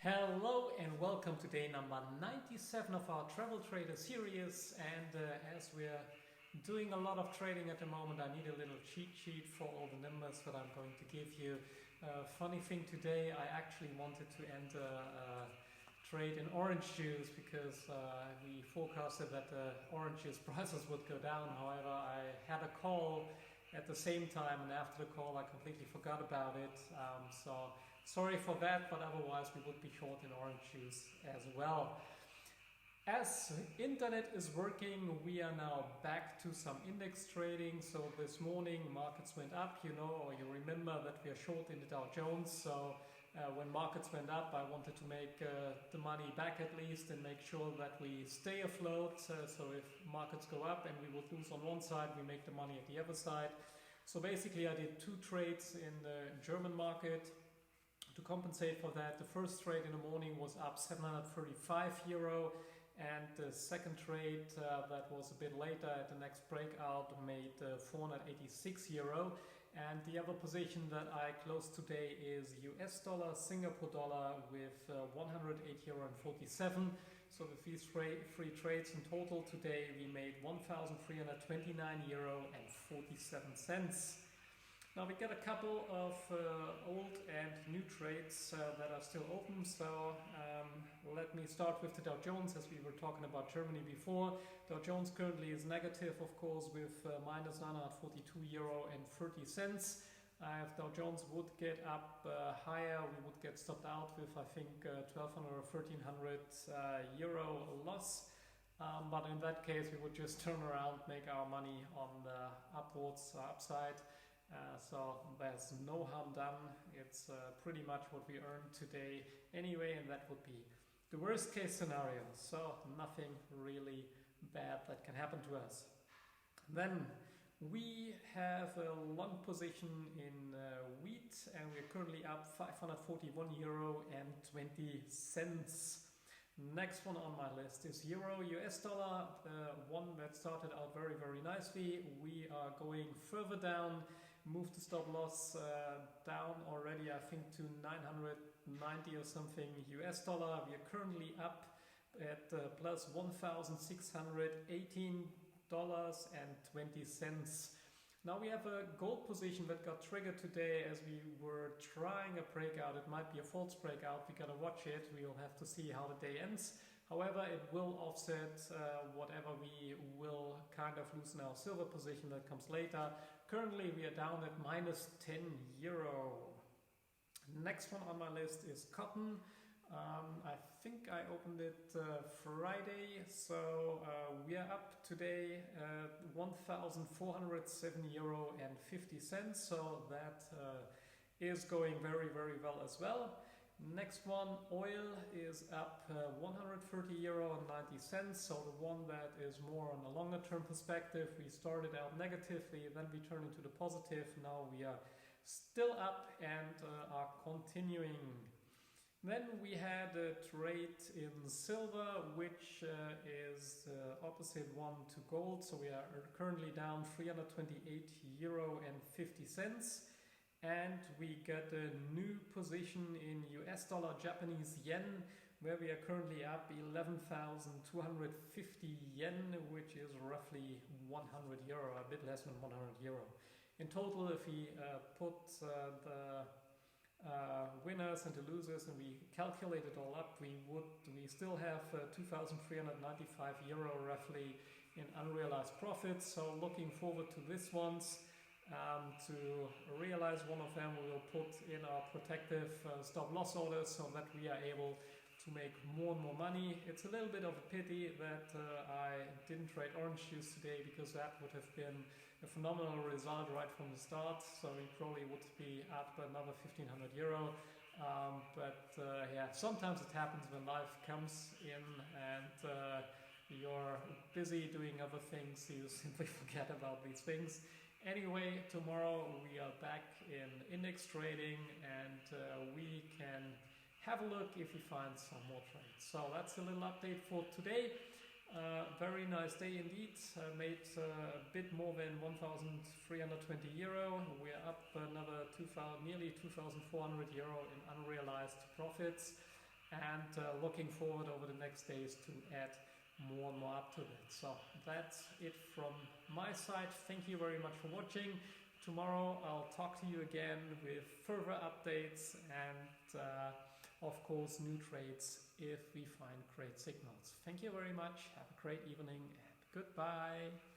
Hello and welcome to day number 97 of our Travel Trader series. And as we're doing a lot of trading at the moment, I need a little cheat sheet for all the numbers that I'm going to give you. Funny thing today, I actually wanted to enter a trade in orange juice because we forecasted that the orange juice prices would go down. However, I had a call at the same time, and after the call I completely forgot about it. So sorry for that, but otherwise we would be short in orange juice as well. As internet is working, we are now back to some index trading. So this morning markets went up, or you remember that we are short in the Dow Jones. So when markets went up, I wanted to make the money back at least and make sure that we stay afloat. So if markets go up and we would lose on one side, we make the money at the other side. So basically I did two trades in the German market to compensate for that. The first trade in the morning was up €735, and the second trade that was a bit later at the next breakout made €486. And the other position that I closed today is US dollar, Singapore dollar with €108.47. So with these three trades in total today we made €1,329.47. Now we got a couple of old and new trades that are still open. So let me start with the Dow Jones, as we were talking about Germany before. Dow Jones currently is negative, of course, with minus €942.30. If Dow Jones would get up higher, we would get stopped out with, I think, €1,200 or €1,300 loss. But in that case, we would just turn around, make our money on the upside. So there's no harm done. It's pretty much what we earned today anyway, and that would be the worst case scenario. So nothing really bad that can happen to us. Then we have a long position in wheat, and we're currently up €541.20. Next one on my list is Euro US dollar, one that started out very, very nicely. We are going further down, moved the stop loss down already, I think, to 990 or something US dollar. We are currently up at plus $1,618.20. Now we have a gold position that got triggered today as we were trying a breakout. It might be a false breakout. We gotta watch it. We'll have to see how the day ends. However, it will offset whatever we will kind of lose in our silver position that comes later. Currently we are down at minus €10. Next one on my list is cotton. I think I opened it Friday, so we are up today €1,407.50, so that is going very, very well as well. Next one, oil is up €130.90, so the one that is more on a longer term perspective. We started out negatively, then we turned into the positive. Now we are still up and are continuing. Then we had a trade in silver, which is the opposite one to gold. So we are currently down €328.50. And we got a new position in US dollar, Japanese yen, where we are currently up 11,250 yen, which is roughly €100, a bit less than €100. In total, if we put the winners and the losers and we calculate it all up, we still have €2,395 roughly in unrealized profits. So looking forward to this ones. To realize one of them, we will put in our protective stop loss orders so that we are able to make more and more money. It's a little bit of a pity that I didn't trade orange juice today, because that would have been a phenomenal result right from the start. So we probably would be up another €1,500. Yeah, sometimes it happens when life comes in and you're busy doing other things, you simply forget about these things. Anyway, tomorrow we are back in index trading, and we can have a look if we find some more trades. So that's a little update for today. Very nice day indeed. Made a bit more than €1,320. We are up another nearly €2,400 in unrealized profits. and looking forward over the next days to add more and more up to that. So that's it from my side. Thank you very much for watching. Tomorrow I'll talk to you again with further updates and of course new trades if we find great signals. Thank you very much. Have a great evening and goodbye.